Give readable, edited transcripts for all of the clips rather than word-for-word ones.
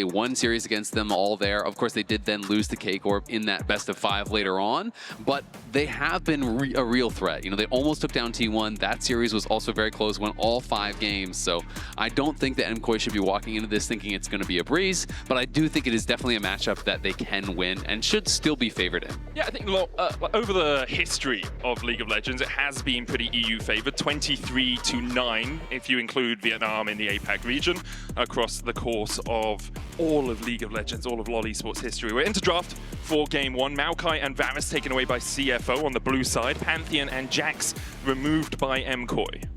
They won series against them all there. Of course, they did then lose to K-Corp in that best of 5 later on, but they have been a real threat. You know, they almost took down T1. That series was also very close, went all 5 games. So I don't think that MKOI should be walking into this thinking it's going to be a breeze, but I do think it is definitely a matchup that they can win and should still be favored in. Yeah, I think over the history of League of Legends, it has been pretty EU favored, 23-9 if you include Vietnam in the APAC region across the course of all of League of Legends, all of LoL esports history. We're into draft for game 1. MKOI and Varus taken away by CFO on the blue side. Pantheon and Jax removed by MKOI.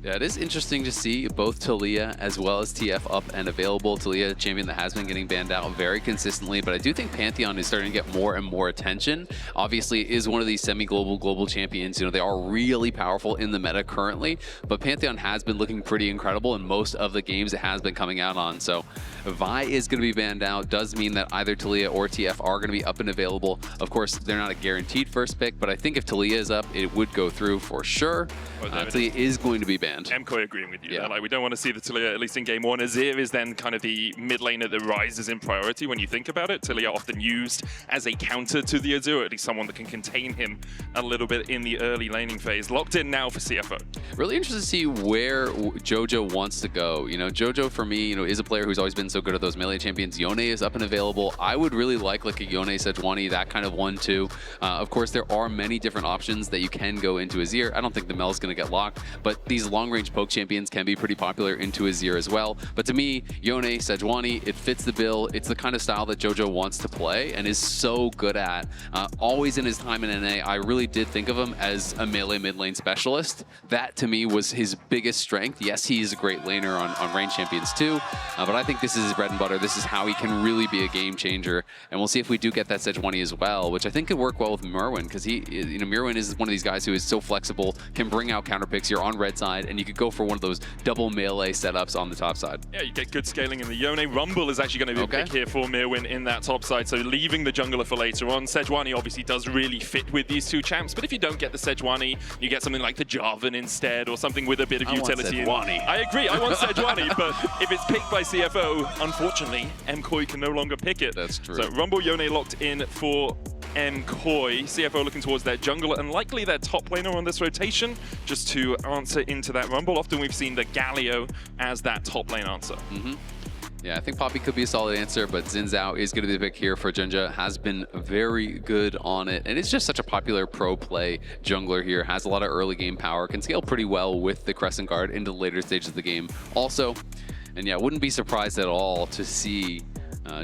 Yeah, it is interesting to see both Taliyah as well as TF up and available. Taliyah, a champion that has been getting banned out very consistently, but I do think Pantheon is starting to get more and more attention. Obviously, it is one of these semi-global, global champions. You know, they are really powerful in the meta currently, but Pantheon has been looking pretty incredible in most of the games it has been coming out on. So Vi is going to be banned out. Does mean that either Taliyah or TF are going to be up and available. Of course, they're not a guaranteed first pick, but I think if Taliyah is up, it would go through for sure. Taliyah is going to be banned. MKOI agreeing with you. Yeah. Like, we don't want to see the Taliyah, at least in game 1. Azir is then kind of the mid laner that rises in priority when you think about it. Taliyah often used as a counter to the Azir, or at least someone that can contain him a little bit in the early laning phase. Locked in now for CFO. Really interested to see where Jojo wants to go. You know, Jojo for me, you know, is a player who's always been so good at those melee champions. Yone is up and available. I would really like a Yone Sejuani, that kind of one too. Of course, there are many different options that you can go into Azir. I don't think the Mel's going to get locked, but these long-range poke champions can be pretty popular into Azir as well. But to me, Yone, Sejuani, it fits the bill. It's the kind of style that Jojo wants to play and is so good at. Always in his time in NA, I really did think of him as a melee mid lane specialist. That to me was his biggest strength. Yes, he is a great laner on range champions too, but I think this is his bread and butter. This is how he can really be a game changer. And we'll see if we do get that Sejuani as well, which I think could work well with Merwin, because he, you know, Merwin is one of these guys who is so flexible, can bring out counter picks. You're on red side, and you could go for one of those double melee setups on the top side. Yeah, you get good scaling in the Yone. Rumble is actually going to be a pick here for Merwin in that top side, so leaving the jungler for later on. Sejuani obviously does really fit with these two champs, but if you don't get the Sejuani, you get something like the Jarvan instead, or something with a bit of utility. I agree, I want Sejuani, but if it's picked by CFO, unfortunately, MKOI can no longer pick it. That's true. So Rumble, Yone locked in for MKOI. CFO looking towards their jungler and likely their top laner on this rotation, just to answer into that Rumble. Often we've seen the Galio as that top lane answer. Yeah, I think Poppy could be a solid answer, but Xin Zhao is going to be the pick here for Jinja. Has been very good on it, and it's just such a popular pro play jungler here. Has a lot of early game power, can scale pretty well with the Crescent Guard into the later stages of the game also. And yeah, wouldn't be surprised at all to see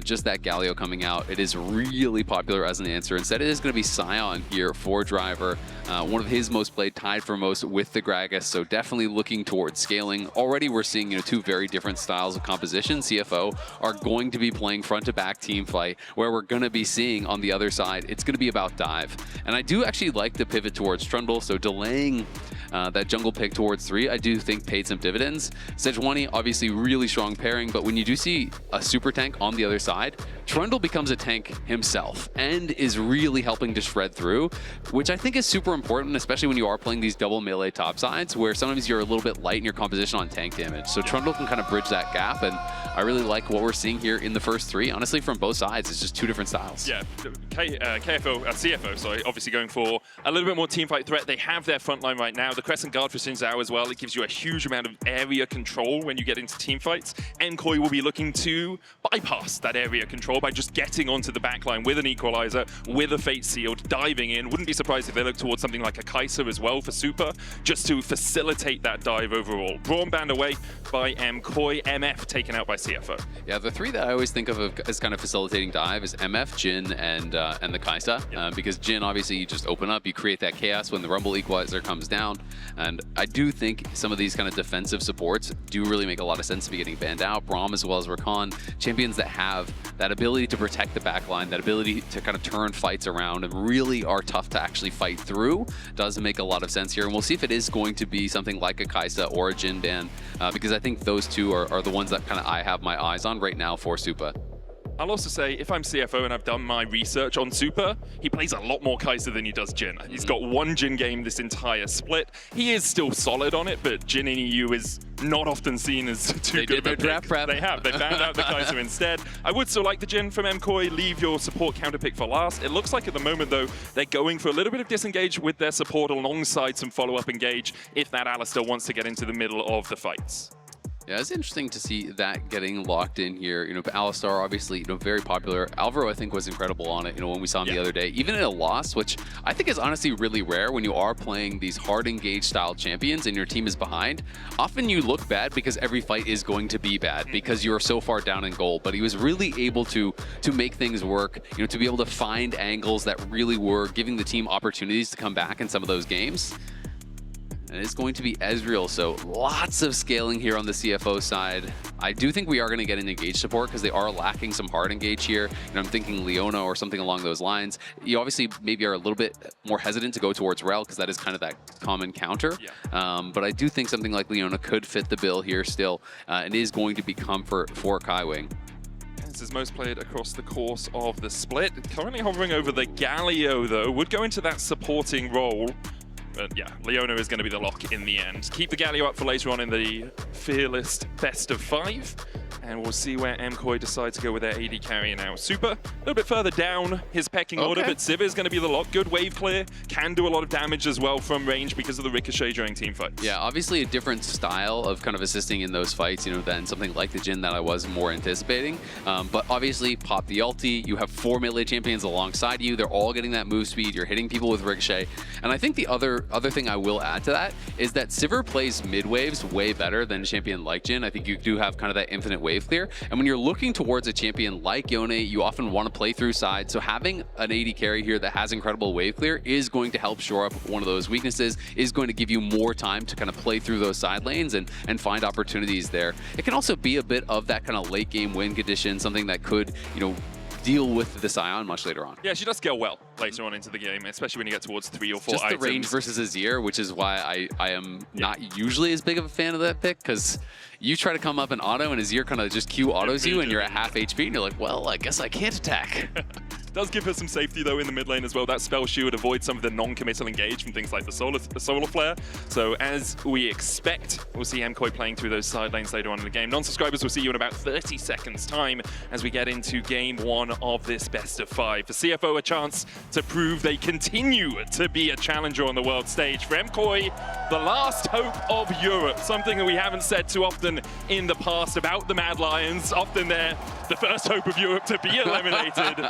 just that Galio coming out. It is really popular as an answer. Instead, it is going to be Sion here for Driver. One of his most played, tied for most with the Gragas, so definitely looking towards scaling. Already we're seeing, you know, two very different styles of composition. CFO are going to be playing front-to-back team fight, where we're going to be seeing on the other side, it's going to be about dive. And I do actually like the pivot towards Trundle, so delaying that jungle pick towards 3, I do think paid some dividends. Sejuani, obviously really strong pairing, but when you do see a super tank on the other side, Trundle becomes a tank himself and is really helping to shred through, which I think is super important, especially when you are playing these double melee top sides, where sometimes you're a little bit light in your composition on tank damage. So Trundle can kind of bridge that gap, and I really like what we're seeing here in the first 3. Honestly, from both sides, it's just two different styles. Yeah, CFO, sorry, obviously going for a little bit more teamfight threat. They have their front line right now. The Crescent Guard for Xin Zhao as well. It gives you a huge amount of area control when you get into teamfights. MKOI will be looking to bypass that area control by just getting onto the backline with an Equalizer, with a Fate Sealed, diving in. Wouldn't be surprised if they look towards something like a Kai'Sa as well for Super, just to facilitate that dive overall. Braum banned away by MKOI, MF taken out by CFO. Yeah, the 3 that I always think of as kind of facilitating dive is MF, Jhin, and the Kai'Sa. Because Jhin, obviously, you just open up, you create that chaos when the Rumble Equalizer comes down. And I do think some of these kind of defensive supports do really make a lot of sense to be getting banned out. Braum as well as Rakan, champions that have that ability to protect the backline, that ability to kind of turn fights around and really are tough to actually fight through, does make a lot of sense here. And we'll see if it is going to be something like a Kai'Sa or a Jhin ban, because I think those two are the ones that kind of I have my eyes on right now for Supa. I'll also say, if I'm CFO and I've done my research on Super, he plays a lot more Kaiser than he does Jin. He's got one Jin game this entire split. He is still solid on it, but Jin in EU is not often seen as too good of a pick. Draft prep. They have. They found out the Kaiser instead. I would still like the Jin from MKOI. Leave your support counter pick for last. It looks like at the moment, though, they're going for a little bit of disengage with their support alongside some follow-up engage if that Alistair wants to get into the middle of the fights. Yeah, it's interesting to see that getting locked in here. You know, Alistar obviously, you know, very popular. Alvaro, I think, was incredible on it, you know, when we saw him the other day. Even in a loss, which I think is honestly really rare when you are playing these hard engage style champions and your team is behind. Often you look bad because every fight is going to be bad because you're so far down in goal. But he was really able to make things work, you know, to be able to find angles that really were giving the team opportunities to come back in some of those games. And it's going to be Ezreal, so lots of scaling here on the CFO side. I do think we are going to get an engage support because they are lacking some hard engage here. And I'm thinking Leona or something along those lines. You obviously maybe are a little bit more hesitant to go towards Rel because that is kind of that common counter. Yeah. But I do think something like Leona could fit the bill here still and is going to be comfort for Kaiwing. This is most played across the course of the split. Currently hovering over the Galio, though, would go into that supporting role. But yeah, Leona is going to be the lock in the end. Keep the Galio up for later on in the Fearless best of 5. And we'll see where MKOI decides to go with their AD carry now. Super, a little bit further down his pecking order, but Sivir is going to be the lock. Good wave clear, can do a lot of damage as well from range because of the ricochet during team fights. Yeah, obviously a different style of kind of assisting in those fights, you know, than something like the Jin that I was more anticipating. But obviously, pop the ulti, you have 4 melee champions alongside you, they're all getting that move speed, you're hitting people with ricochet. And I think the other thing I will add to that is that Sivir plays mid waves way better than a champion like Jin. I think you do have kind of that infinite wave clear. And when you're looking towards a champion like Yone, you often want to play through side. So having an AD carry here that has incredible wave clear is going to help shore up one of those weaknesses, is going to give you more time to kind of play through those side lanes and find opportunities there. It can also be a bit of that kind of late game win condition, something that could, you know, deal with the Sion much later on. Yeah, she does scale well later on into the game, especially when you get towards 3 or 4 just items. The range versus Azir, which is why I am not usually as big of a fan of that pick, because you try to come up and auto and Azir kind of just Q autos you and you're at half HP and you're like, well, I guess I can't attack. Does give her some safety though in the mid lane as well. That spell shield avoids some of the non-committal engage from things like the solar flare. So as we expect, we'll see MKOI playing through those side lanes later on in the game. Non-subscribers will see you in about 30 seconds time as we get into game 1 of this best of 5. For CFO, a chance to prove they continue to be a challenger on the world stage. For MKOI, the last hope of Europe. Something that we haven't said too often in the past about the Mad Lions. Often they're the first hope of Europe to be eliminated.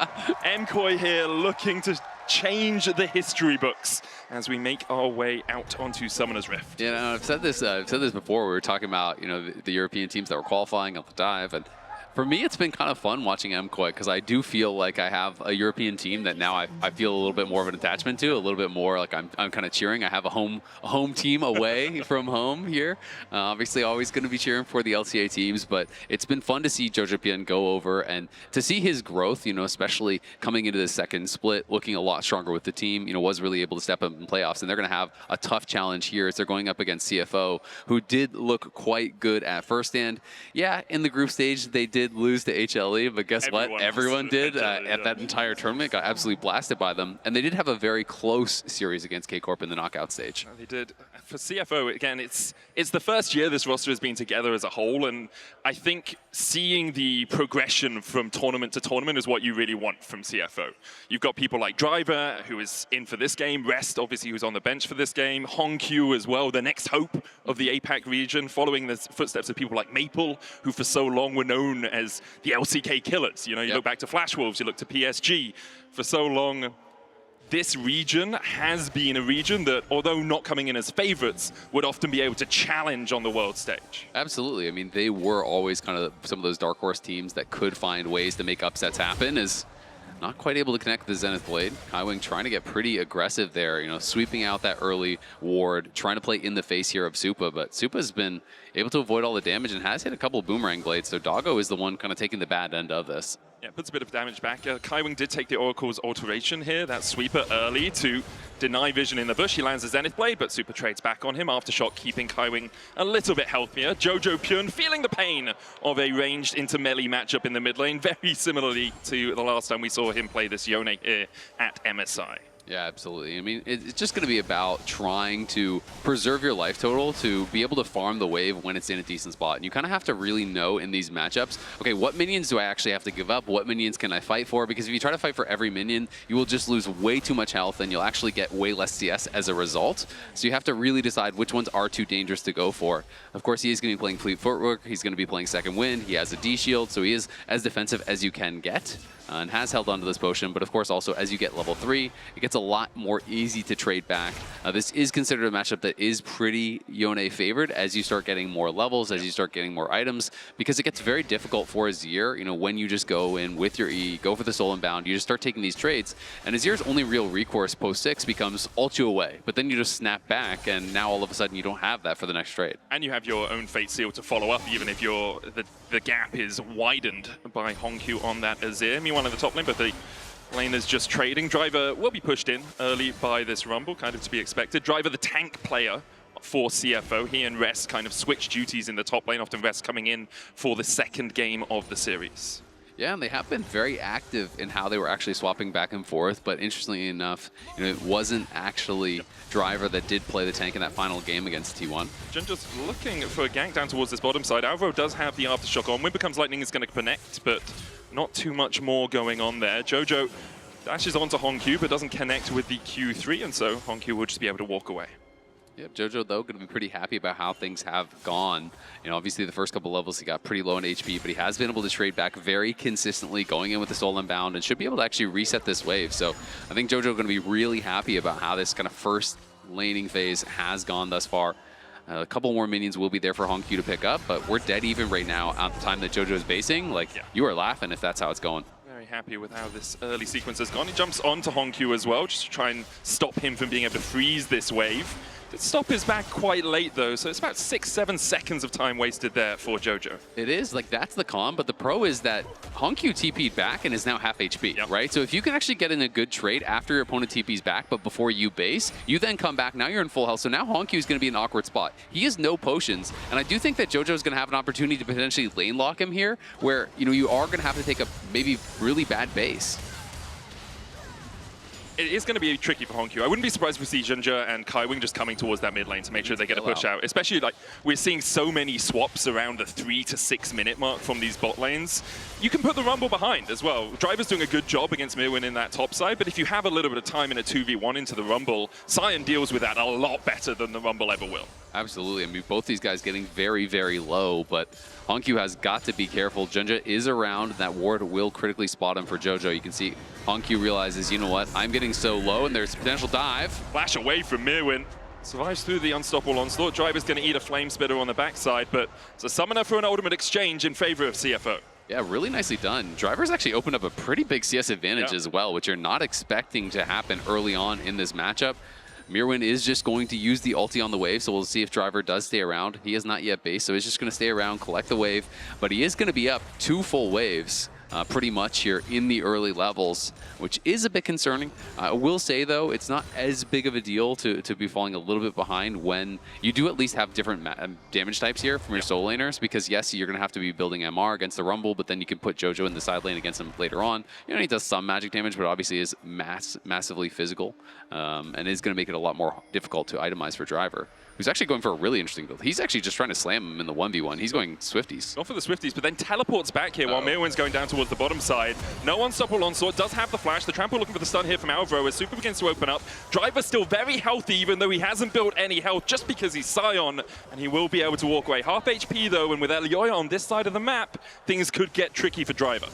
MKOI here looking to change the history books as we make our way out onto Summoner's Rift. Yeah, no, I've said this before. We were talking about, you know, the European teams that were qualifying on the dive, and for me, it's been kind of fun watching MKOI because I do feel like I have a European team that now I feel a little bit more of an attachment to, a little bit more like I'm kind of cheering. I have a home team away from home here. Obviously, always going to be cheering for the LCA teams, but it's been fun to see Jojopian go over and to see his growth, you know, especially coming into the second split, looking a lot stronger with the team, you know, was really able to step up in playoffs, and they're going to have a tough challenge here as they're going up against CFO, who did look quite good at first, and yeah, in the group stage, they did lose to HLE, but guess what? Everyone did at that entire tournament, got absolutely blasted by them. And they did have a very close series against K-Corp in the knockout stage. They did. For CFO, again, it's the first year this roster has been together as a whole, and I think seeing the progression from tournament to tournament is what you really want from CFO. You've got people like Driver, who is in for this game, Rest, obviously, who's on the bench for this game, Hongq as well, the next hope of the APAC region, following the footsteps of people like Maple, who for so long were known as the LCK killers. You know, you look back to Flash Wolves, you look to PSG. For so long, this region has been a region that, although not coming in as favorites, would often be able to challenge on the world stage. Absolutely. I mean, they were always kind of some of those dark horse teams that could find ways to make upsets happen. Is not quite able to connect the Zenith Blade. Kaiwing trying to get pretty aggressive there, you know, sweeping out that early ward, trying to play in the face here of Supa, but Supa's been able to avoid all the damage and has hit a couple of boomerang blades. So Doggo is the one kind of taking the bad end of this. Yeah, puts a bit of damage back. Kaiwing did take the Oracle's alteration here, that sweeper early to deny vision in the bush. He lands a Zenith Blade, but Super trades back on him. Aftershock keeping Kaiwing a little bit healthier. Jojo Pyun feeling the pain of a ranged into melee matchup in the mid lane, very similarly to the last time we saw him play this Yone here at MSI. Yeah, absolutely. I mean, it's just going to be about trying to preserve your life total to be able to farm the wave when it's in a decent spot. And you kind of have to really know in these matchups, okay, what minions do I actually have to give up? What minions can I fight for? Because if you try to fight for every minion, you will just lose way too much health and you'll actually get way less CS as a result. So you have to really decide which ones are too dangerous to go for. Of course, he is going to be playing Fleet Footwork. He's going to be playing Second Wind. He has a D shield, so he is as defensive as you can get. And has held onto this potion, but of course also as you get level 3, it gets a lot more easy to trade back. This is considered a matchup that is pretty Yone favored as you start getting more levels, as you start getting more items, because it gets very difficult for Azir, you know, when you just go in with your E, go for the soul inbound, you just start taking these trades, and Azir's only real recourse post 6 becomes ult you away, but then you just snap back, and now all of a sudden you don't have that for the next trade. And you have your own Fate Seal to follow up, even if the gap is widened by Honkyu on that Azir. Meanwhile, in the top lane, but the lane is just trading. Driver will be pushed in early by this Rumble, kind of to be expected. Driver, the tank player for CFO. He and Rest kind of switch duties in the top lane, often Rest coming in for the second game of the series. Yeah, and they have been very active in how they were actually swapping back and forth, but interestingly enough, you know, it wasn't actually Driver that did play the tank in that final game against T1. Jin just looking for a gank down towards this bottom side. Alvaro does have the Aftershock on. When Becomes Lightning is going to connect, but not too much more going on there. Jojo dashes onto Honkyu, but doesn't connect with the Q3, and so Honkyu will just be able to walk away. Yep, Jojo, though, going to be pretty happy about how things have gone. You know, obviously the first couple levels he got pretty low in HP, but he has been able to trade back very consistently, going in with the Soul Unbound, and should be able to actually reset this wave. So I think Jojo going to be really happy about how this kind of first laning phase has gone thus far. A couple more minions will be there for Honkyu to pick up, but we're dead even right now at the time that Jojo is basing. Like, yeah, you are laughing if that's how it's going. Very happy with how this early sequence has gone. He jumps onto Honkyu as well, just to try and stop him from being able to freeze this wave. The stop is back quite late though, so it's about 6-7 seconds of time wasted there for Jojo. It is, like that's the con, but the pro is that Honkyu TP'd back and is now half HP, yep, right? So if you can actually get in a good trade after your opponent TP's back, but before you base, you then come back, now you're in full health, so now Honkyu is going to be in an awkward spot. He has no potions, and I do think that Jojo is going to have an opportunity to potentially lane lock him here, where, you know, you are going to have to take a maybe really bad base. It is going to be tricky for Honkyu. I wouldn't be surprised if we see Jinja and Kaiwing just coming towards that mid lane to make sure they get a push out. Especially, like, we're seeing so many swaps around the 3 to 6 minute mark from these bot lanes. You can put the Rumble behind as well. Driver's doing a good job against Mirwin in that top side, but if you have a little bit of time in a 2v1 into the Rumble, Sion deals with that a lot better than the Rumble ever will. Absolutely. I mean, both these guys getting very, very low, but Honkyu has got to be careful. Jinja is around. That ward will critically spot him for Jojo. You can see Honkyu realizes, you know what, I'm getting so low, and there's potential dive. Flash away from Mirwin. Survives through the unstoppable onslaught. Driver's going to eat a flame spitter on the backside, but it's a summoner for an ultimate exchange in favor of CFO. Yeah, really nicely done. Driver's actually opened up a pretty big CS advantage as well, which you're not expecting to happen early on in this matchup. Mirwin is just going to use the ulti on the wave, so we'll see if Driver does stay around. He has not yet based, so he's just going to stay around, collect the wave, but he is going to be up 2 full waves pretty much here in the early levels, which is a bit concerning. I will say, though, it's not as big of a deal to be falling a little bit behind when you do at least have different damage types here from your soul laners, because yes, you're going to have to be building MR against the Rumble, but then you can put Jojo in the side lane against him later on. You know, he does some magic damage, but obviously is massively physical, and is going to make it a lot more difficult to itemize for Driver, who's actually going for a really interesting build. He's actually just trying to slam him in the 1v1. He's going Swifties. Not for the Swifties, but then teleports back here while Mirwin's going down towards the bottom side. No unstoppable onslaught, does have the flash. The Trample looking for the stun here from Alvaro as Super begins to open up. Driver's still very healthy, even though he hasn't built any health, just because he's Sion, and he will be able to walk away. Half HP though, and with Elioya on this side of the map, things could get tricky for Driver.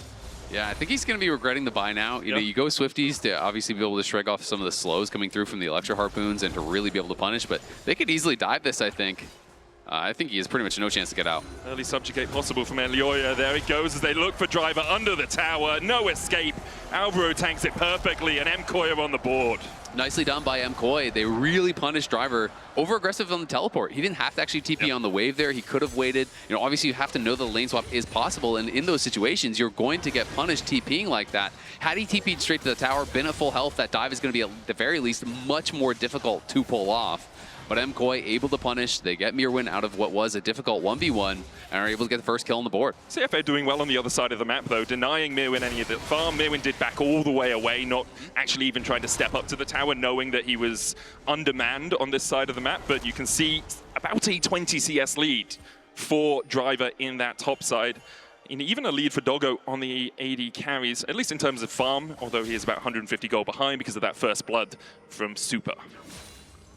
Yeah, I think he's going to be regretting the buy now. You know, you go Swifties to obviously be able to shrug off some of the slows coming through from the Electro Harpoons and to really be able to punish, but they could easily dive this, I think. I think he has pretty much no chance to get out. Early subjugate possible from Elioya. There it goes as they look for Driver under the tower. No escape. Alvaro tanks it perfectly, and MKOI on the board. Nicely done by MKOI. They really punished Driver. Over-aggressive on the teleport. He didn't have to actually TP on the wave there. He could have waited. You know, obviously you have to know the lane swap is possible, and in those situations, you're going to get punished TPing like that. Had he TP'd straight to the tower, been at full health, that dive is going to be at the very least much more difficult to pull off. But MKOI able to punish. They get Mirwin out of what was a difficult 1v1 and are able to get the first kill on the board. CFO doing well on the other side of the map, though, denying Mirwin any of the farm. Mirwin did back all the way away, not actually even trying to step up to the tower, knowing that he was undermanned on this side of the map. But you can see about a 20 CS lead for Driver in that top side. And even a lead for Doggo on the AD carries, at least in terms of farm, although he is about 150 gold behind because of that first blood from Super.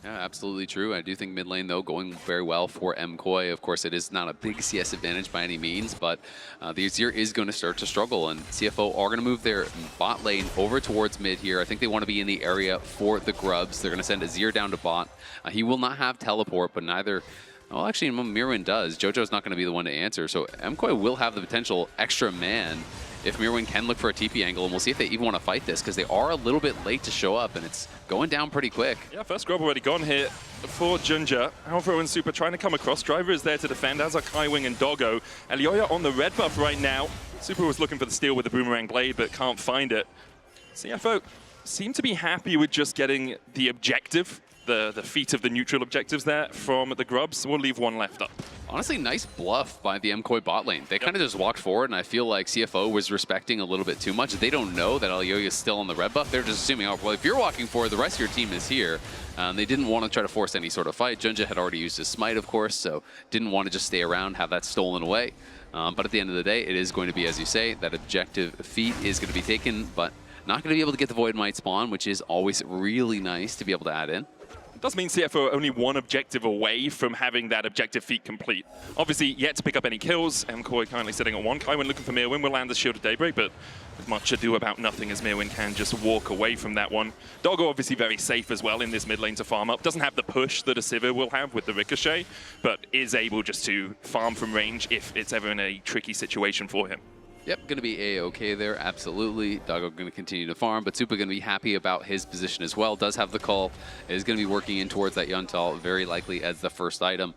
Yeah, absolutely true. I do think mid lane, though, going very well for MKOI. Of course, it is not a big CS advantage by any means, but the Azir is going to start to struggle, and CFO are going to move their bot lane over towards mid here. I think they want to be in the area for the grubs. They're going to send Azir down to bot. He will not have teleport, but neither... Well, actually, Mirwin does. JoJo's not going to be the one to answer, so MKOI will have the potential extra man if Mirwin can look for a TP angle, and we'll see if they even want to fight this, because they are a little bit late to show up, and it's going down pretty quick. Yeah, first grub already gone here for Junja. Alvaro and Super trying to come across. Driver is there to defend, as are Kaiwing and Doggo. Elioya on the red buff right now. Super was looking for the steal with the boomerang blade, but can't find it. CFO seem to be happy with just getting the objective, the feat of the neutral objectives there from the grubs. We'll leave one left up. Honestly, nice bluff by the MKOI bot lane. They kind of just walked forward, and I feel like CFO was respecting a little bit too much. They don't know that Elioya is still on the red buff. They're just assuming, oh, well, if you're walking forward, the rest of your team is here. They didn't want to try to force any sort of fight. Junja had already used his smite, of course, so didn't want to just stay around, have that stolen away. But at the end of the day, it is going to be, as you say, that objective feat is going to be taken, but not going to be able to get the Void Might spawn, which is always really nice to be able to add in. Does mean CFO are only one objective away from having that objective feat complete. Obviously, yet to pick up any kills. MKOI currently sitting at 1. Kaiwin looking for Mirwin will land the Shield of Daybreak, but with much ado about nothing as Mirwin can just walk away from that one. Doggo obviously very safe as well in this mid lane to farm up. Doesn't have the push that a Sivir will have with the Ricochet, but is able just to farm from range if it's ever in a tricky situation for him. Yep, going to be A-okay there, absolutely. Doggo going to continue to farm, but Super going to be happy about his position as well. Does have the call, is going to be working in towards that Yuntal, very likely as the first item,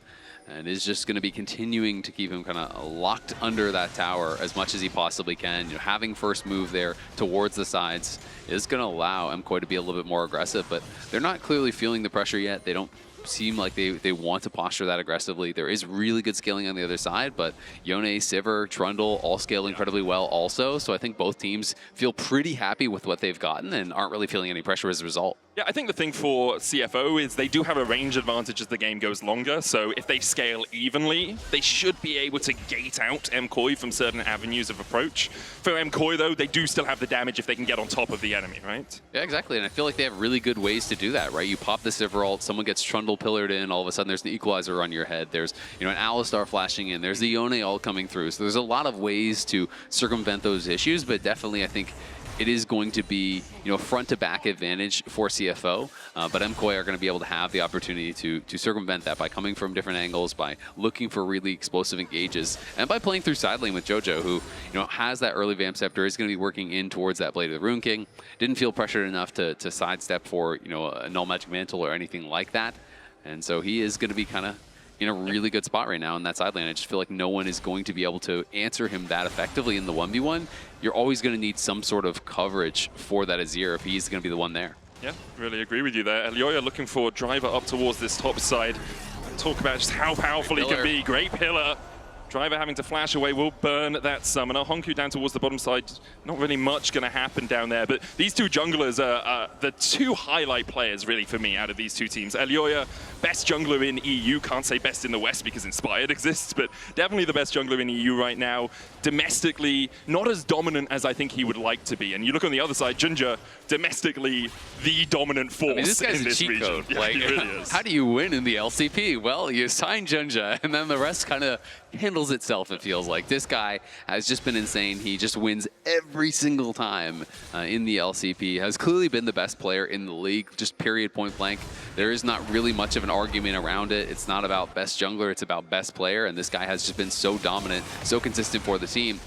and is just going to be continuing to keep him kind of locked under that tower as much as he possibly can. You know, having first move there towards the sides is going to allow MKOI to be a little bit more aggressive, but they're not clearly feeling the pressure yet. They don't seem like they want to posture that aggressively. There is really good scaling on the other side, but Yone, Sivir, Trundle all scale incredibly well also, so I think both teams feel pretty happy with what they've gotten and aren't really feeling any pressure as a result. Yeah, I think the thing for CFO is they do have a range advantage as the game goes longer, so if they scale evenly, they should be able to gate out MKOI from certain avenues of approach. For MKOI, though, they do still have the damage if they can get on top of the enemy, right? Yeah, exactly, and I feel like they have really good ways to do that, right? You pop the Sivir ult, someone gets Trundle pillared in, all of a sudden there's an Equalizer on your head, there's, you know, an Alistar flashing in, there's the Yone ult coming through, so there's a lot of ways to circumvent those issues, but definitely I think it is going to be, you know, front-to-back advantage for CFO, but MKOI are going to be able to have the opportunity to circumvent that by coming from different angles, by looking for really explosive engages, and by playing through side lane with JoJo, who, you know, has that early Vamp Scepter, is going to be working in towards that Blade of the Rune King. Didn't feel pressured enough to sidestep for, you know, a Null Magic Mantle or anything like that, and so he is going to be kind of in a really good spot right now in that side lane. I just feel like no one is going to be able to answer him that effectively in the 1v1. You're always going to need some sort of coverage for that Azir if he's going to be the one there. Yeah, really agree with you there. Elioya looking for Driver up towards this top side. Talk about just how powerful he can be. Great pillar. Driver having to flash away will burn that summoner. Honku down towards the bottom side. Not really much going to happen down there, but these two junglers are the two highlight players really for me out of these two teams. Elioya, best jungler in EU. Can't say best in the West because Inspired exists, but definitely the best jungler in EU right now. Domestically, not as dominant as I think he would like to be. And you look on the other side, Junja, domestically the dominant force. I mean, this guy's in this a cheat region. code. Yeah, like, he really is. How do you win in the LCP? Well, you sign Junja, and then the rest kind of handles itself, it feels like. This guy has just been insane. He just wins every single time in the LCP. Has clearly been the best player in the league, just period, point blank. There is not really much of an argument around it. It's not about best jungler, it's about best player, and this guy has just been so dominant, so consistent for the team.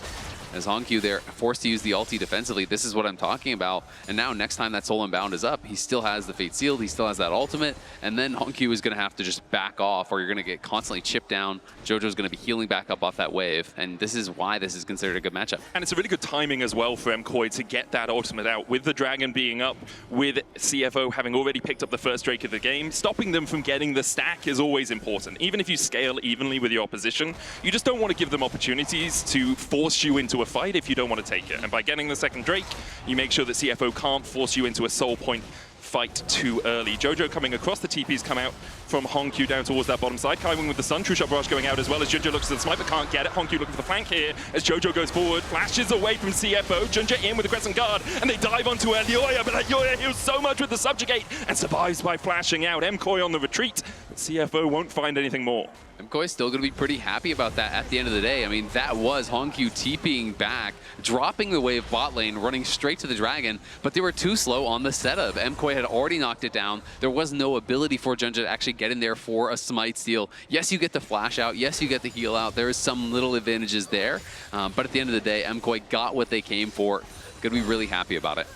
As Hongyu there, forced to use the ulti defensively. This is what I'm talking about. And now next time that Soul Unbound is up, he still has the Fate Sealed, he still has that ultimate, and then Hongyu is going to have to just back off, or you're going to get constantly chipped down. Jojo's going to be healing back up off that wave, and this is why this is considered a good matchup. And it's a really good timing as well for MKOI to get that ultimate out. With the Dragon being up, with CFO having already picked up the first Drake of the game, stopping them from getting the stack is always important. Even if you scale evenly with your opposition, you just don't want to give them opportunities to force you into a fight if you don't want to take it. And by getting the second Drake, you make sure that CFO can't force you into a soul point fight too early. Jojo coming across, the TPs come out from Hongyu down towards that bottom side. Kaiwing with the Sun, True Shot Barrage going out as well as Junja looks at the smite but can't get it. Hongyu looking for the flank here as Jojo goes forward, flashes away from CFO. Junja in with the Crescent Guard and they dive onto Elyoya, but Elyoya heals so much with the Subjugate and survives by flashing out. MKOI on the retreat, but CFO won't find anything more. MKOI is still going to be pretty happy about that at the end of the day. I mean, that was Hongyu TPing back, dropping the wave bot lane, running straight to the Dragon, but they were too slow on the setup. MKOI had already knocked it down. There was no ability for Junja to actually get in there for a smite steal. Yes, you get the flash out. Yes, you get the heal out. There is some little advantages there, but at the end of the day, MKOI got what they came for. Going to be really happy about it.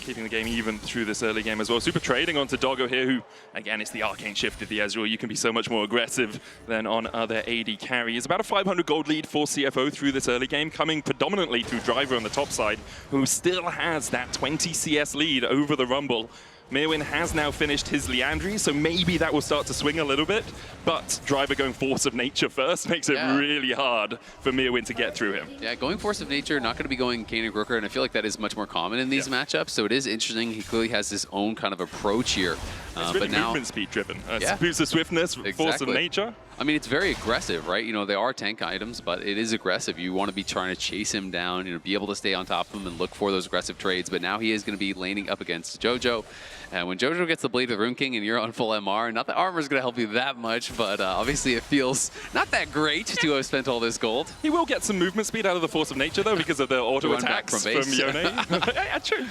Keeping the game even through this early game as well. Super trading onto Doggo here, who, again, it's the arcane shift of the Ezreal. You can be so much more aggressive than on other AD carries. About a 500 gold lead for CFO through this early game, coming predominantly through Driver on the top side, who still has that 20 CS lead over the Rumble. Mirwin has now finished his Liandry, so maybe that will start to swing a little bit, but Driver going Force of Nature first makes it really hard for Mirwin to get through him. Yeah, going Force of Nature, not going to be going Kayn Rooker, and I feel like that is much more common in these matchups, so it is interesting. He clearly has his own kind of approach here. It's really but now, movement speed driven. Boost of Swiftness, Force of Nature. I mean, it's very aggressive, right? You know, they are tank items, but it is aggressive. You want to be trying to chase him down, you know, be able to stay on top of him and look for those aggressive trades, but now he is going to be laning up against Jojo. And when Jojo gets the Blade of the Rune King and you're on full MR, not that armor is going to help you that much, but obviously it feels not that great to have spent all this gold. He will get some movement speed out of the Force of Nature, though, because of the auto attacks from Yone. Yeah, true.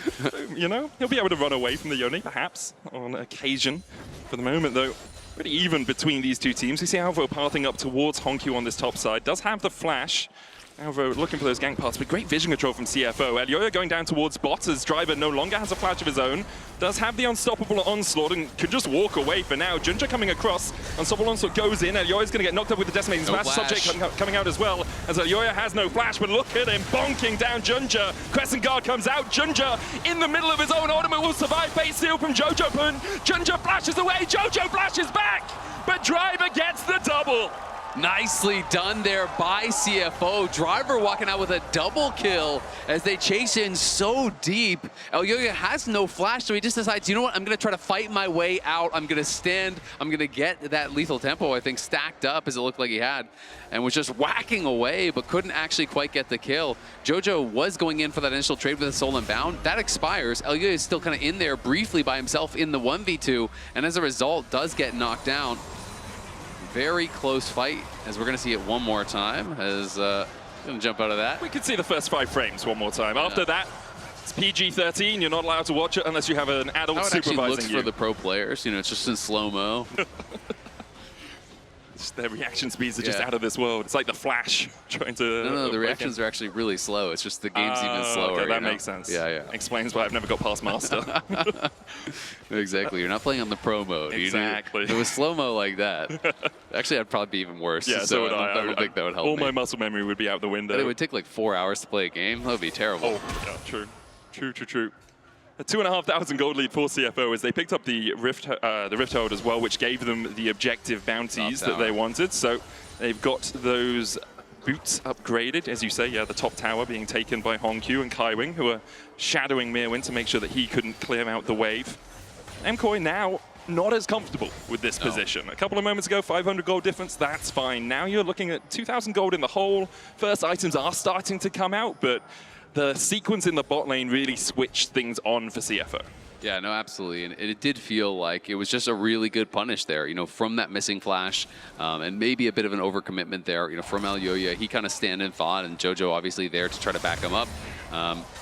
You know, he'll be able to run away from the Yone, perhaps, on occasion. For the moment, though, pretty even between these two teams. We see Alvo pathing up towards Hongyu on this top side. Does have the flash. Alvo looking for those gank paths, but great vision control from CFO. Elyoya going down towards bot as Driver no longer has a flash of his own. Does have the Unstoppable Onslaught and can just walk away for now. Junja coming across. Unstoppable Onslaught goes in. Elyoya's going to get knocked up with the Decimating Smash. Subject coming out as well as Elyoya has no flash, but look at him bonking down Junja. Crescent Guard comes out. Junja in the middle of his own ultimate will survive. Base seal from Jojo Pun. Junja flashes away. Jojo flashes back, but Driver gets the double. Nicely done there by CFO. Driver walking out with a double kill as they chase in so deep. Elyoya has no flash, so he just decides, you know what, I'm going to try to fight my way out. I'm going to stand. I'm going to get that lethal tempo, I think, stacked up as it looked like he had, and was just whacking away, but couldn't actually quite get the kill. Jojo was going in for that initial trade with a Soul Unbound. That expires. Elyoya is still kind of in there briefly by himself in the 1v2, and as a result, does get knocked down. Very close fight, as we're going to see it one more time, as going to jump out of that. We could see the first 5 frames one more time. After that, it's PG-13. You're not allowed to watch it unless you have an adult supervising you. How it actually looks for the pro players, you know, it's just in slow-mo. Their reaction speeds are just out of this world. It's like the Flash trying to... No, the reactions are actually really slow. It's just the game's even slower. Okay, that makes sense. Yeah. Explains why I've never got past Master. Exactly. You're not playing on the pro mode. Exactly. If it was slow-mo like that, actually, that'd probably be even worse. Yeah, so would I. I don't think that would help All my muscle memory would be out the window. But it would take like 4 hours to play a game. That would be terrible. Oh, yeah, true. A 2,500 gold lead for CFO as they picked up the Rift Hold as well, which gave them the objective bounties that they wanted. So they've got those boots upgraded, as you say. Yeah, the top tower being taken by Hongyu and Kaiwing, who are shadowing Mirwin to make sure that he couldn't clear out the wave. MKOI now not as comfortable with this position. A couple of moments ago, 500 gold difference, that's fine. Now you're looking at 2,000 gold in the hole. First items are starting to come out, but the sequence in the bot lane really switched things on for CFO. Yeah, no, absolutely. And it did feel like it was just a really good punish there, you know, from that missing flash and maybe a bit of an overcommitment there, you know, from Elyoya. He kind of stand and fought, and Jojo obviously there to try to back him up.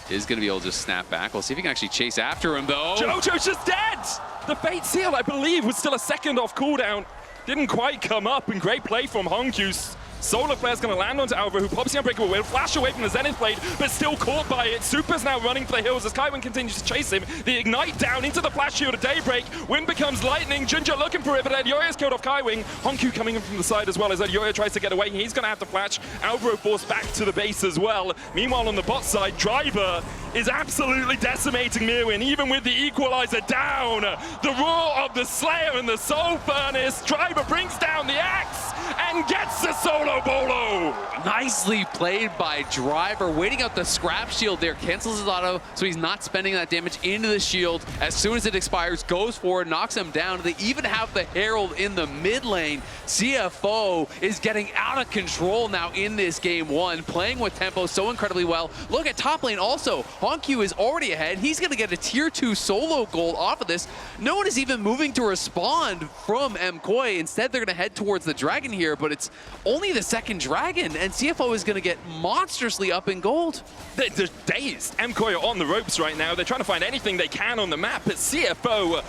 Is going to be able to just snap back. We'll see if he can actually chase after him, though. Jojo's just dead! The Fate Seal, I believe, was still a second off cooldown. Didn't quite come up, and great play from Hongyu. Solar Flare's going to land onto Alvaro, who pops the Unbreakable Will, flash away from the Zenith Blade, but still caught by it. Super's now running for the hills as Kaiwing continues to chase him. The Ignite down into the Flash Shield of Daybreak. Wind becomes Lightning. Junja looking for it, but Elyoya's killed off Kaiwing. Honku coming in from the side as well as Elyoya tries to get away. He's going to have to flash. Alvaro forced back to the base as well. Meanwhile, on the bot side, Driver is absolutely decimating Mirwin, even with the equalizer down. The roar of the Slayer and the Soul Furnace. Driver brings down the axe and gets the solo bolo. Nicely played by Driver, waiting out the scrap shield there, cancels his auto, so he's not spending that damage into the shield. As soon as it expires, goes forward, knocks him down. They even have the Herald in the mid lane. CFO is getting out of control now in this game one, playing with tempo so incredibly well. Look at top lane also. Honku is already ahead. He's going to get a tier 2 solo gold off of this. No one is even moving to respond from MKOI. Instead, they're going to head towards the dragon here, but it's only the second dragon, and CFO is going to get monstrously up in gold. They're dazed. MKOI are on the ropes right now. They're trying to find anything they can on the map, but CFO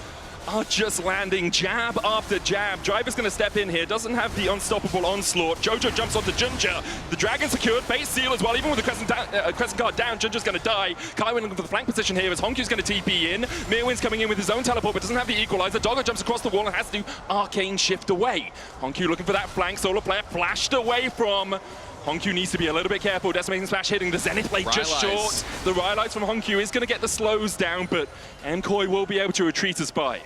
are just landing jab after jab. Driver's going to step in here, doesn't have the unstoppable onslaught. Jojo jumps onto Junja. The dragon secured, base seal as well. Even with the crescent guard down, Junja's going to die. Kaiwing looking for the flank position here as Honku's going to TP in. Mirwin's coming in with his own teleport, but doesn't have the equalizer. Doggo jumps across the wall and has to do arcane shift away. Honku looking for that flank. Solar Player flashed away from. Honku needs to be a little bit careful. Decimating Smash hitting the Zenith Blade just short. The Rylai's from Honku is going to get the slows down, but MKOI will be able to retreat as 5.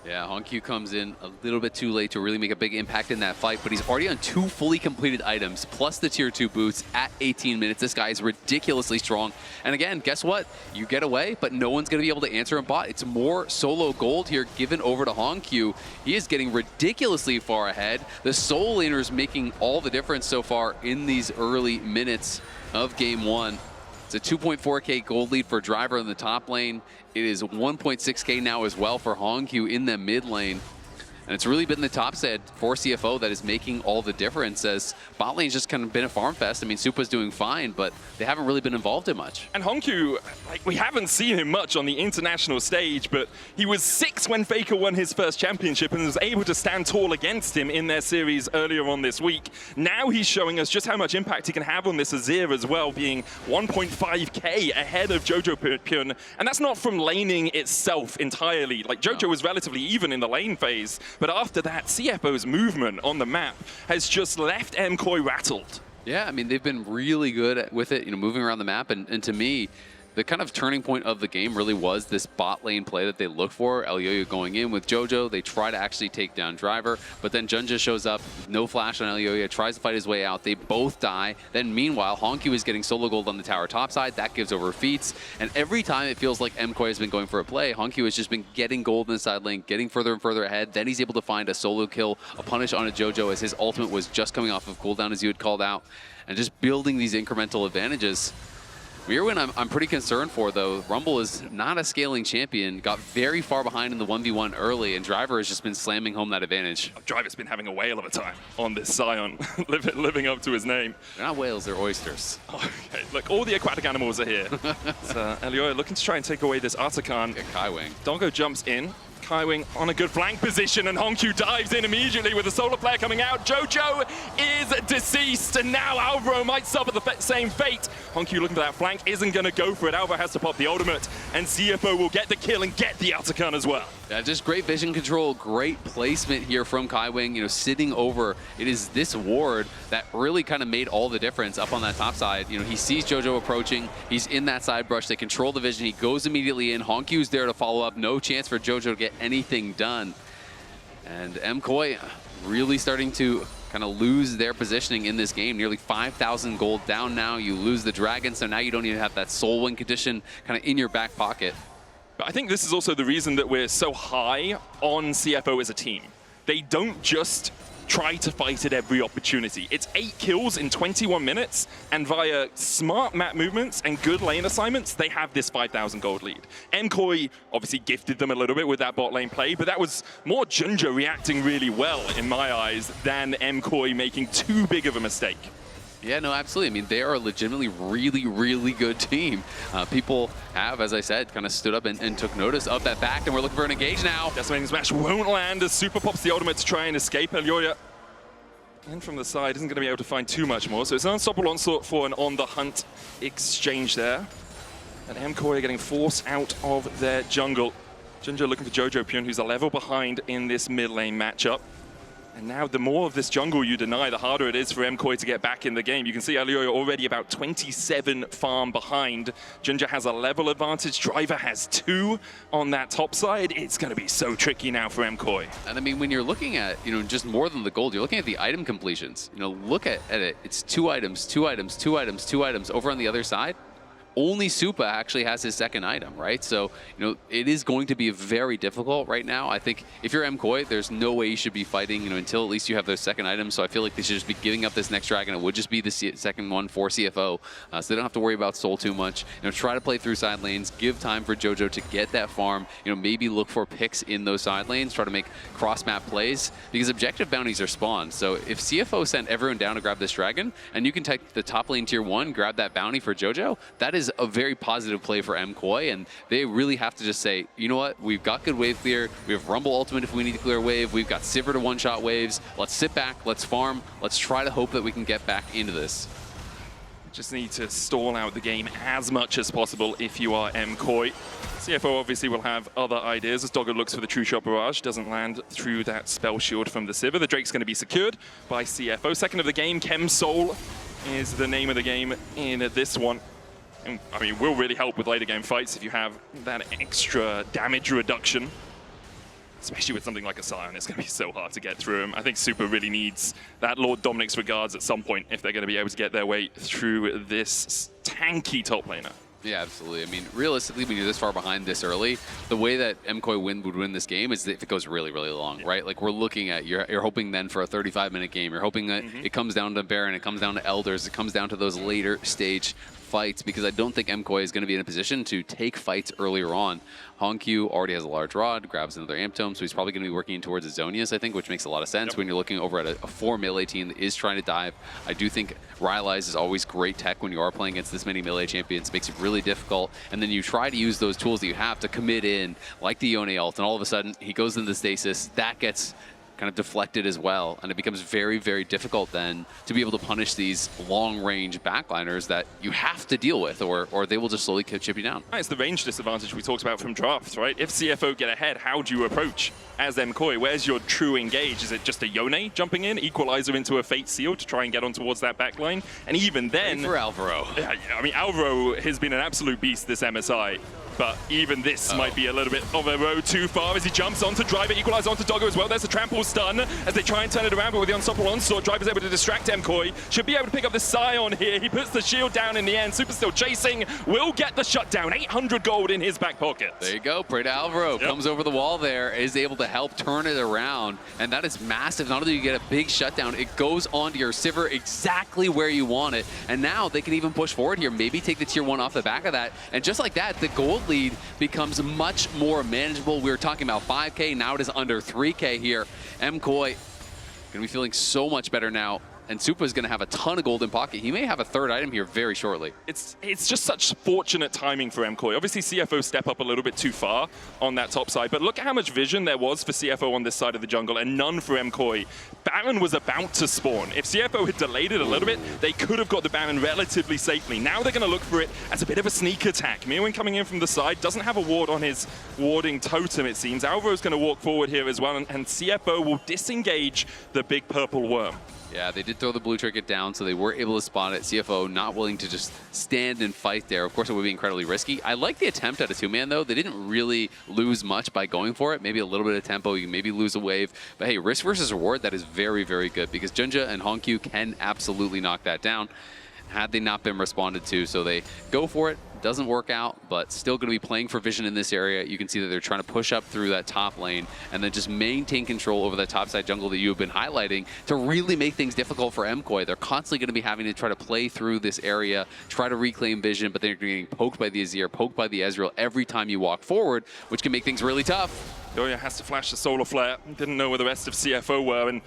Yeah, Honku comes in a little bit too late to really make a big impact in that fight, but he's already on 2 fully completed items, plus the tier 2 boots at 18 minutes. This guy is ridiculously strong. And again, guess what? You get away, but no one's going to be able to answer him bot. It's more solo gold here given over to Honku. He is getting ridiculously far ahead. The Soul Laner making all the difference so far in these early minutes of game one. It's a 2.4K gold lead for Driver in the top lane. It is 1.6K now as well for Honku in the mid lane. And it's really been the top side for CFO that is making all the difference, as bot lane's just kind of been a farm fest. I mean, Supa's doing fine, but they haven't really been involved in much. And Honku, like, we haven't seen him much on the international stage, but he was 6 when Faker won his first championship and was able to stand tall against him in their series earlier on this week. Now he's showing us just how much impact he can have on this Azir as well, being 1.5K ahead of Jojo Pyun. And that's not from laning itself entirely. Like, Jojo was relatively even in the lane phase, but after that, CFO's movement on the map has just left MKOI rattled. Yeah, I mean, they've been really good with it, moving around the map. And to me, the kind of turning point of the game really was this bot lane play that they look for. Elyoya going in with Jojo. They try to actually take down Driver, but then Junja shows up, no flash on Elyoya, tries to fight his way out. They both die. Then meanwhile, Honku is getting solo gold on the tower top side. That gives over feats. And every time it feels like MKOI has been going for a play, Honku has just been getting gold in the side lane, getting further and further ahead. Then he's able to find a solo kill, a punish on a Jojo as his ultimate was just coming off of cooldown, as you had called out, and just building these incremental advantages. Mirwin, I'm pretty concerned for, though. Rumble is not a scaling champion, got very far behind in the 1v1 early, and Driver has just been slamming home that advantage. Driver's been having a whale of a time on this Scion, living up to his name. They're not whales, they're oysters. Okay, look, all the aquatic animals are here. So, Elyoya looking to try and take away this Artican. Kaiwing. Doggo jumps in. Kaiwing on a good flank position, and Honku dives in immediately with a Solar Player coming out. Jojo is deceased, and now Alvaro might suffer the same fate. Honku looking for that flank, isn't going to go for it. Alvaro has to pop the ultimate, and CFO will get the kill and get the Artican as well. Yeah, just great vision control, great placement here from Kaiwing, sitting over. It is this ward that really kind of made all the difference up on that top side. He sees Jojo approaching, he's in that side brush, they control the vision, he goes immediately in. Honku's there to follow up, no chance for Jojo to get anything done. And MKOI really starting to kind of lose their positioning in this game. Nearly 5,000 gold down now. You lose the dragon, so now you don't even have that soul win condition kind of in your back pocket. But I think this is also the reason that we're so high on CFO as a team. They don't just try to fight at every opportunity. It's 8 kills in 21 minutes, and via smart map movements and good lane assignments, they have this 5,000 gold lead. MKOI obviously gifted them a little bit with that bot lane play, but that was more Junja reacting really well, in my eyes, than MKOI making too big of a mistake. Yeah, no, absolutely. I mean, they are a legitimately really, really good team. People have, as I said, kind of stood up and took notice of that fact, and we're looking for an engage now. Decimating Smash won't land as Super pops the ultimate to try and escape. Elyoya And from the side, isn't going to be able to find too much more. So it's an unstoppable onslaught for an on-the-hunt exchange there. And MKOI getting forced out of their jungle. Ginger looking for Jojo Pyun, who's a level behind in this mid lane matchup. And now the more of this jungle you deny, the harder it is for MKOI to get back in the game. You can see Alioya already about 27 farm behind. Ginger has a level advantage. Driver has 2 on that top side. It's going to be so tricky now for MKOI. And I mean, when you're looking at, just more than the gold, you're looking at the item completions. Look at it. It's 2 items, 2 items, 2 items, 2 items. Over on the other side, only Supa actually has his second item, right? So, it is going to be very difficult right now. I think if you're MKOI, there's no way you should be fighting, until at least you have those second items. So I feel like they should just be giving up this next dragon. It would just be the second one for CFO. So they don't have to worry about soul too much. Try to play through side lanes, give time for Jojo to get that farm. Maybe look for picks in those side lanes, try to make cross-map plays, because objective bounties are spawned. So if CFO sent everyone down to grab this dragon, and you can take the top lane tier 1, grab that bounty for Jojo, that is a very positive play for MKOI, and they really have to just say, you know what, we've got good wave clear, we have Rumble ultimate if we need to clear a wave, we've got Sivir to one-shot waves, let's sit back, let's farm, let's try to hope that we can get back into this. Just need to stall out the game as much as possible if you are MKOI. CFO obviously will have other ideas as Doggo looks for the True Shot Barrage, doesn't land through that spell shield from the Sivir. The Drake's going to be secured by CFO. Second of the game, Chem Soul is the name of the game in this one. And, I mean, will really help with later game fights if you have that extra damage reduction. Especially with something like a Scion, it's going to be so hard to get through him. I think Supa really needs that Lord Dominic's regards at some point if they're going to be able to get their way through this tanky top laner. Yeah, absolutely. I mean, realistically, when you're this far behind this early, the way that MKOI would win this game is if it goes really, really long, right? Like, we're looking at, you're hoping then for a 35-minute game. You're hoping that it comes down to Baron, it comes down to Elders, it comes down to those later stage fights, because I don't think MKOI is going to be in a position to take fights earlier on. Hongq already has a large rod, grabs another Amp Tome, so he's probably going to be working towards Azonius, I think, which makes a lot of sense when you're looking over at a 4 melee team that is trying to dive. I do think Rylai's is always great tech when you are playing against this many melee champions. It makes it really difficult, and then you try to use those tools that you have to commit in, like the Yone ult, and all of a sudden he goes into the stasis. That gets kind of deflected as well, and it becomes very, very difficult then to be able to punish these long-range backliners that you have to deal with, or they will just slowly chip you down. It's the range disadvantage we talked about from drafts, right? If CFO get ahead, how do you approach as MKOI? Where's your true engage? Is it just a Yone jumping in, Equalizer into a Fate Seal to try and get on towards that backline? And even then... Great for Alvaro. I mean, Alvaro has been an absolute beast this MSI. But even this might be a little bit of a road too far as he jumps onto Driver, Equalizer onto Doggo as well. There's a trample stun as they try and turn it around, but with the unstoppable onslaught, Driver's able to distract MKOI. Should be able to pick up the Scion here. He puts the shield down in the end. Supa still chasing. Will get the shutdown. 800 gold in his back pocket. There you go. Pray to Alvaro. Comes over the wall there, is able to help turn it around. And that is massive. Not only do you get a big shutdown, it goes onto your Sivir exactly where you want it. And now they can even push forward here. Maybe take the tier 1 off the back of that. And just like that, the gold lead becomes much more manageable. We were talking about 5K, now it is under 3K here. MKOI going to be feeling so much better now, and Supa is going to have a ton of gold in pocket. He may have a third item here very shortly. It's just such fortunate timing for MKOI. Obviously, CFO step up a little bit too far on that top side, but look at how much vision there was for CFO on this side of the jungle, and none for MKOI. Baron was about to spawn. If CFO had delayed it a little bit, they could have got the Baron relatively safely. Now they're going to look for it as a bit of a sneak attack. Mirwin coming in from the side, doesn't have a ward on his warding totem, it seems. Alvaro's going to walk forward here as well, and CFO will disengage the big purple worm. Yeah, they did throw the blue trinket down, so they were able to spot it. CFO not willing to just stand and fight there. Of course, it would be incredibly risky. I like the attempt at a 2-man, though. They didn't really lose much by going for it. Maybe a little bit of tempo. You can maybe lose a wave. But hey, risk versus reward, that is very, very good, because Junja and Hongq can absolutely knock that down had they not been responded to. So they go for it. Doesn't work out, but still going to be playing for vision in this area. You can see that they're trying to push up through that top lane and then just maintain control over that topside jungle that you have been highlighting to really make things difficult for MKOI. They're constantly going to be having to try to play through this area, try to reclaim vision, but they're getting poked by the Azir, poked by the Ezreal every time you walk forward, which can make things really tough. Yoya has to flash the Solar Flare. Didn't know where the rest of CFO were, and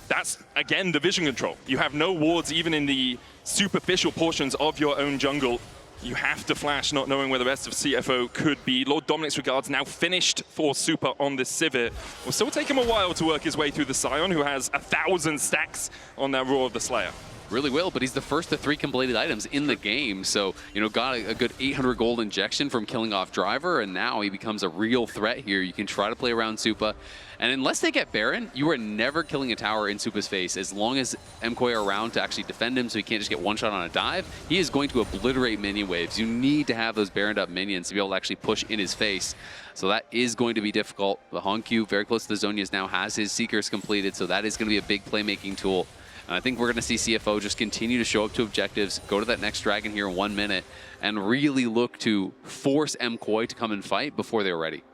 that's, again, the vision control. You have no wards even in the superficial portions of your own jungle. You have to flash, not knowing where the rest of CFO could be. Lord Dominic's regards now finished for Super on this Civet. Will still take him a while to work his way through the Scion, who has 1,000 stacks on that Roar of the Slayer. Really will, but he's the first of 3 completed items in the game. So, you know, got a good 800 gold injection from killing off Driver, and now he becomes a real threat here. You can try to play around Supa. And unless they get Baron, you are never killing a tower in Supa's face. As long as MKOI are around to actually defend him so he can't just get one shot on a dive, he is going to obliterate minion waves. You need to have those Baroned up minions to be able to actually push in his face. So that is going to be difficult. The Hongq, very close to the Zhonya's now, has his Seekers completed, so that is going to be a big playmaking tool. And I think we're going to see CFO just continue to show up to objectives, go to that next dragon here in 1 minute, and really look to force MKOI to come and fight before they're ready.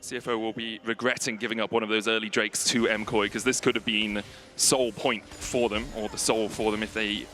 CFO will be regretting giving up one of those early Drakes to MKOI, because this could have been soul point for them, or the soul for them if they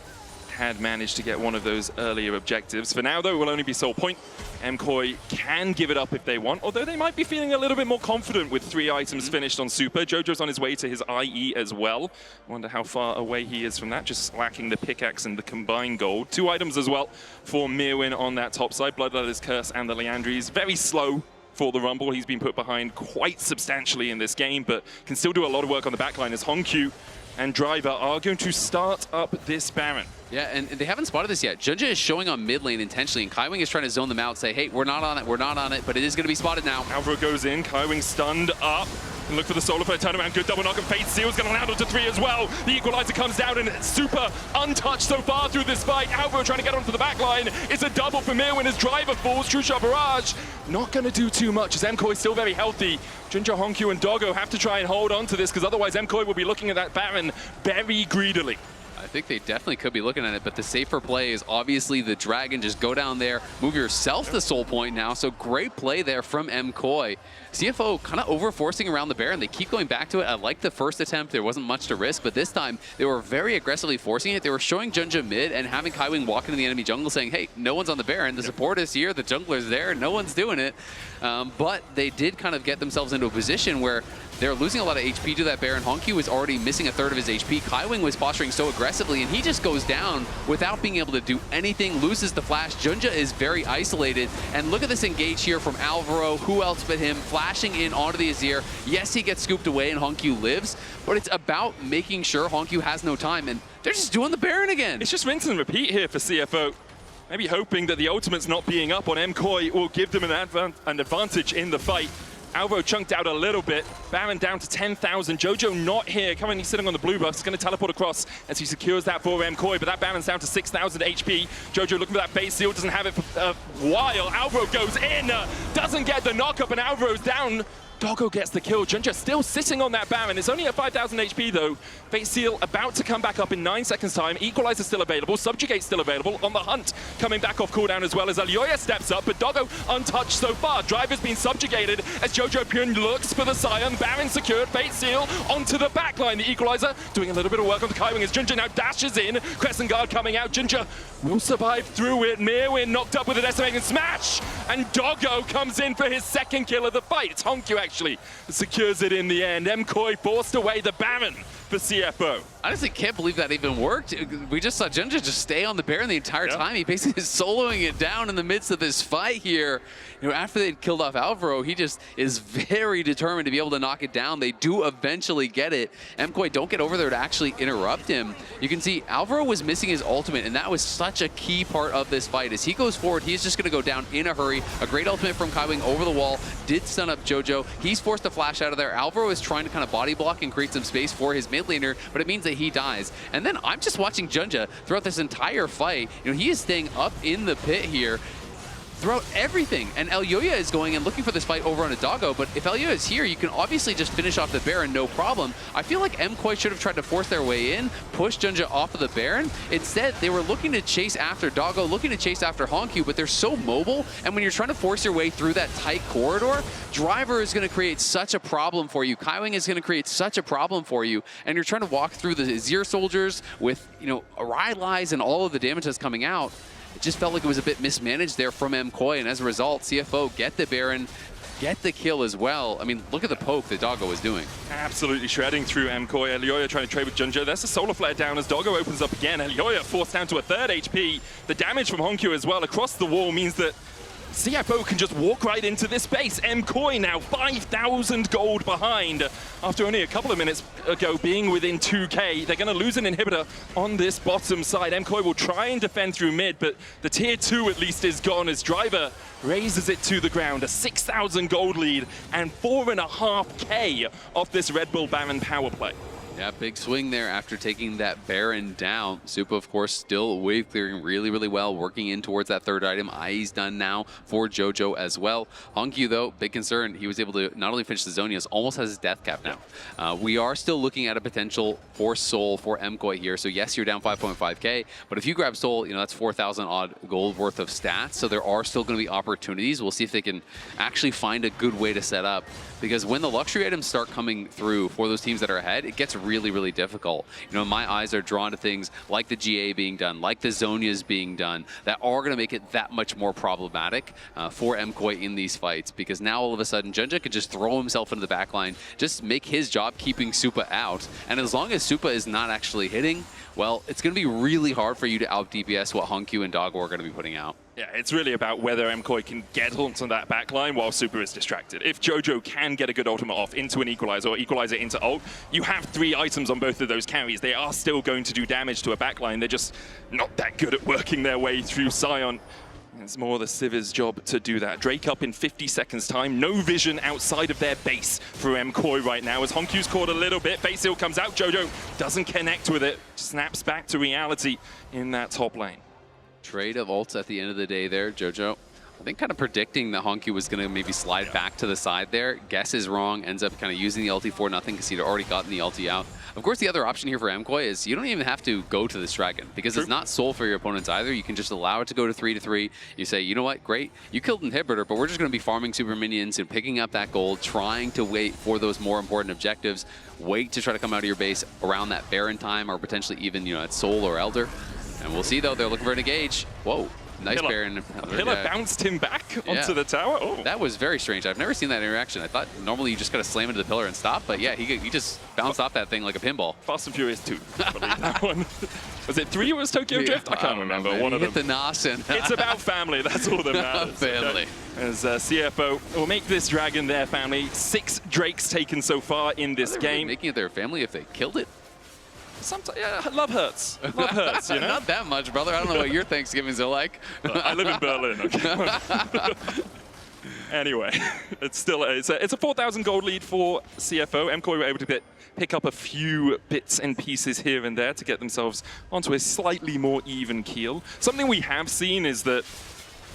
had managed to get one of those earlier objectives. For now, though, it will only be soul point. MKOI can give it up if they want, although they might be feeling a little bit more confident with 3 items finished on Super. Jojo's on his way to his IE as well. Wonder how far away he is from that, just lacking the pickaxe and the combined gold. 2 items as well for Mirwin on that top side, Bloodletter's Curse and the Liandry's. Very slow for the Rumble. He's been put behind quite substantially in this game, but can still do a lot of work on the backline as Hongq and Driver are going to start up this Baron. Yeah, and they haven't spotted this yet. Junja is showing on mid lane intentionally, and Kaiwing is trying to zone them out, say, hey, we're not on it, but it is going to be spotted now. Alvaro goes in, Kaiwing stunned up. And look for the solo for a turnaround. Good double knock, and Fate Seal's going to land onto 3 as well. The Equalizer comes down, and it's Super untouched so far through this fight. Alvaro trying to get onto the back line. It's a double for Mirwin as Driver falls. True Shot Barrage not going to do too much as MKOI is still very healthy. Junja, Hongq, and Doggo have to try and hold on to this, because otherwise MKOI will be looking at that Baron very greedily. I think they definitely could be looking at it, but the safer play is obviously the Dragon. Just go down there, move yourself to soul point now. So great play there from MKOI. CFO kind of over-forcing around the Baron. They keep going back to it. I like the first attempt. There wasn't much to risk, but this time they were very aggressively forcing it. They were showing Junja mid and having Kaiwing walk into the enemy jungle saying, hey, no one's on the Baron. The support is here. The jungler's there. No one's doing it. But they did kind of get themselves into a position where they're losing a lot of HP to that Baron. Hongq was already missing 1/3 of his HP. Kaiwing was posturing so aggressively, and he just goes down without being able to do anything, loses the flash. Junja is very isolated, and look at this engage here from Alvaro. Who else but him, flashing in onto the Azir. Yes, he gets scooped away, and Hongq lives, but it's about making sure Hongq has no time, and they're just doing the Baron again. It's just rinse and repeat here for CFO. Maybe hoping that the ultimates not being up on MKOI will give them an advantage in the fight. Alvaro chunked out a little bit. Baron down to 10,000. Jojo not here, currently sitting on the blue buff. He's going to teleport across as he secures that for MKOI, but that Baron's down to 6,000 HP. Jojo looking for that base seal, doesn't have it for a while. Alvaro goes in, doesn't get the knock up, and Alvaro's down. Doggo gets the kill. Junja still sitting on that Baron. It's only at 5,000 HP though. Fate Seal about to come back up in 9 seconds time. Equalizer still available. Subjugate still available. On the hunt, coming back off cooldown as well as Alioya steps up, but Doggo untouched so far. Driver's been subjugated as Jojo Pyun looks for the Scion. Baron secured. Fate Seal onto the back line. The Equalizer doing a little bit of work on the Kaiwing as Junja now dashes in. Crescent Guard coming out. Junja will survive through it. Mirwin knocked up with an decimating smash, and Doggo comes in for his 2nd kill of the fight. It's Hongq actually secures it in the end. MKOI forced away the Baron for CFO. I honestly can't believe that even worked. We just saw Junja just stay on the Baron the entire time. He basically is soloing it down in the midst of this fight here. You know, after they'd killed off Alvaro, he just is very determined to be able to knock it down. They do eventually get it. MKOI don't get over there to actually interrupt him. You can see Alvaro was missing his ultimate, and that was such a key part of this fight. As he goes forward, he's just going to go down in a hurry. A great ultimate from Kaiwing over the wall, did stun up Jojo. He's forced to flash out of there. Alvaro is trying to kind of body block and create some space for his mid laner, but it means that he dies. And then I'm just watching Junja throughout this entire fight. You know, he is staying up in the pit here throughout everything. And Alioya is going and looking for this fight over on a Doggo, but if Alioya is here, you can obviously just finish off the Baron, no problem. I feel like MKOI should have tried to force their way in, push Junja off of the Baron. Instead, they were looking to chase after Doggo, looking to chase after Hongq, but they're so mobile, and when you're trying to force your way through that tight corridor, Driver is going to create such a problem for you. Kaiwing is going to create such a problem for you, and you're trying to walk through the Azir soldiers with, you know, Rylai's and all of the damage that's coming out. It just felt like it was a bit mismanaged there from MKOI, and as a result, CFO get the Baron, get the kill as well. I mean, look at the poke that Doggo was doing. Absolutely shredding through MKOI. Elioya trying to trade with Junjo. There's a solar flare down as Doggo opens up again. Elioya forced down to a 3rd HP. The damage from Honkyu as well across the wall means that CFO can just walk right into this base. MKOI now 5,000 gold behind after only a couple of minutes ago being within 2k. They're going to lose an inhibitor on this bottom side. MKOI will try and defend through mid, but the tier 2 at least is gone as Driver raises it to the ground. A 6,000 gold lead and 4.5k off this Red Bull Baron power play. Yeah, big swing there after taking that Baron down. Supa, of course, still wave clearing really, really well, working in towards that 3rd item. IE's done now for Jojo as well. Honkyu, though, big concern. He was able to not only finish the Zonias, almost has his death cap now. We are still looking at a potential for Soul for MKOI here. So yes, you're down 5.5k, but if you grab Soul, you know, that's 4,000 odd gold worth of stats. So there are still going to be opportunities. We'll see if they can actually find a good way to set up, because when the luxury items start coming through for those teams that are ahead, it gets really, really difficult. You know, my eyes are drawn to things like the GA being done, like the Zonias being done, that are going to make it that much more problematic for MKOI in these fights, because now all of a sudden Junja could just throw himself into the backline, just make his job keeping Supa out, and as long as Supa is not actually hitting, well, it's going to be really hard for you to out DPS what Honkyu and Doggo are going to be putting out. Yeah, it's really about whether MKOI can get onto that backline while Supa is distracted. If Jojo can get a good ultimate off into an equalizer or equalizer into ult, you have 3 items on both of those carries. They are still going to do damage to a backline. They're just not that good at working their way through Sion. It's more the Civir's job to do that. Drake up in 50 seconds time. No vision outside of their base for MKOI right now as Honkyu's caught a little bit. Base heal comes out. Jojo doesn't connect with it. Snaps back to reality in that top lane. Trade of ults at the end of the day there, Jojo. I think kind of predicting that Honkyu was going to maybe slide back to the side there. Guess is wrong. Ends up kind of using the ulti for nothing because he'd already gotten the ulti out. Of course, the other option here for MKOI is you don't even have to go to this dragon because it's not soul for your opponents either. You can just allow it to go to 3-3. You say, you know what, great, you killed Inhibitor, but we're just going to be farming super minions and picking up that gold, trying to wait for those more important objectives. Wait to try to come out of your base around that Baron time or potentially even, you know, at Soul or Elder. And we'll see, though. They're looking for an engage. Whoa. Nice Baron. Pillar bounced him back onto the tower. Oh. That was very strange. I've never seen that interaction. I thought normally you just got to slam into the pillar and stop, but yeah, he just bounced off that thing like a pinball. Fast and Furious 2, I believe that one. Was it 3 was Tokyo Drift? I can't remember. One of them. Hit the NOS and it's about family. That's all that matters. Family. Okay? As CFO will make this dragon their family. 6 Drakes taken so far in this game. Really making it their family if they killed it? Sometimes, yeah, love hurts. Love hurts, you know? Not that much, brother. I don't know what your Thanksgivings are like. I live in Berlin, okay? Anyway, it's still it's a 4,000 gold lead for CFO. MKOI were able to pick up a few bits and pieces here and there to get themselves onto a slightly more even keel. Something we have seen is that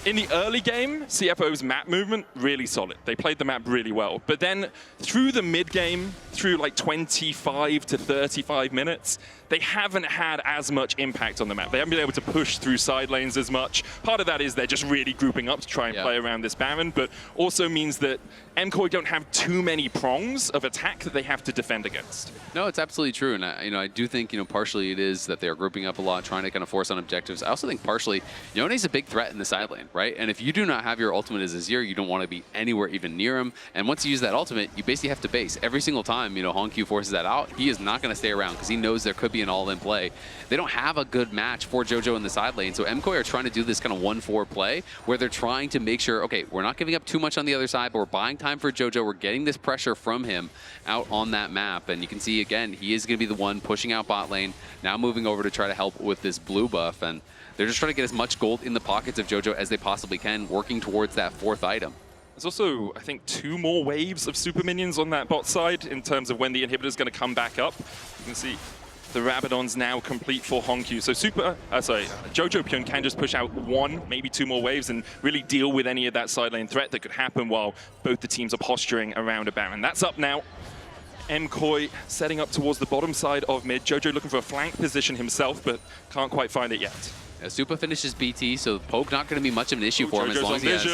in the early game, CFO's map movement, really solid. They played the map really well. But then through the mid game, through like 25 to 35 minutes, they haven't had as much impact on the map. They haven't been able to push through side lanes as much. Part of that is they're just really grouping up to try and play around this Baron, but also means that MKOI don't have too many prongs of attack that they have to defend against. No, it's absolutely true. And I do think, partially it is that they're grouping up a lot, trying to kind of force on objectives. I also think partially, Yone's a big threat in the side lane, right? And if you do not have your ultimate as Azir, you don't want to be anywhere even near him. And once you use that ultimate, you basically have to base. Every single time, Honkyu forces that out, he is not going to stay around because he knows there could be an all-in play. They don't have a good match for Jojo in the side lane, so MKOI are trying to do this kind of 1-4 play where they're trying to make sure, okay, we're not giving up too much on the other side, but we're buying time for Jojo. We're getting this pressure from him out on that map, and you can see, again, he is going to be the one pushing out bot lane, now moving over to try to help with this blue buff, and they're just trying to get as much gold in the pockets of Jojo as they possibly can, working towards that 4th item. There's also, I think, 2 more waves of super minions on that bot side in terms of when the inhibitor is going to come back up. You can see the Rabadon's now complete for Honkyu. So Jojo Pyun can just push out 1, maybe 2 more waves and really deal with any of that side lane threat that could happen while both the teams are posturing around a Baron. That's up now. MKOI setting up towards the bottom side of mid. Jojo looking for a flank position himself, but can't quite find it yet. Supa finishes BT, so poke not going to be much of an issue for him as long as he has.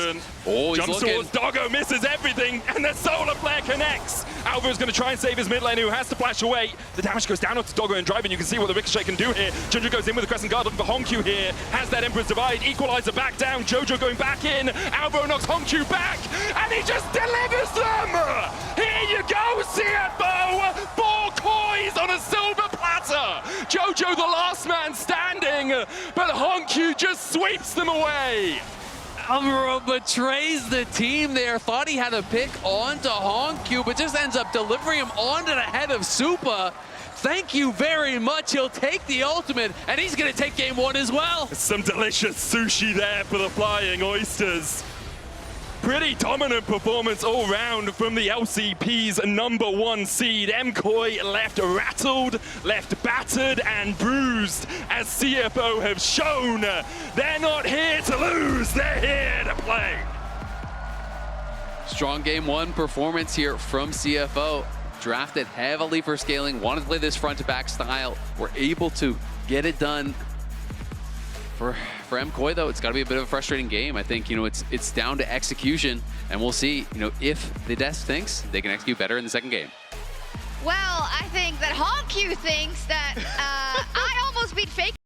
Oh, he's Jumps looking. towards Doggo, misses everything, and the solar flare connects. Alva's going to try and save his mid lane, who has to flash away. The damage goes down onto Doggo and Drive, and you can see what the Ricochet can do here. Junja goes in with the Crescent Guard, looking for Honku here. Has that Emperor's Divide, Equalizer back down. Jojo going back in. Alva knocks Honku back, and he just delivers them. Here you go, CFO. 4 coins on a silver platter. Jojo the last man standing, but Honku just sweeps them away. Alvaro betrays the team there. Thought he had a pick onto Honku, but just ends up delivering him onto the head of Supa. Thank you very much. He'll take the ultimate, and he's going to take game 1 as well. Some delicious sushi there for the Flying Oysters. Pretty dominant performance all round from the LCP's #1 seed. MKOI left rattled, left battered and bruised, as CFO have shown. They're not here to lose, they're here to play. Strong game 1 performance here from CFO. Drafted heavily for scaling, wanted to play this front to back style. We're able to get it done. For MKOI, though, it's got to be a bit of a frustrating game. I think, it's down to execution, and we'll see, if the desk thinks they can execute better in the second game. Well, I think that Honku thinks that I almost beat Fake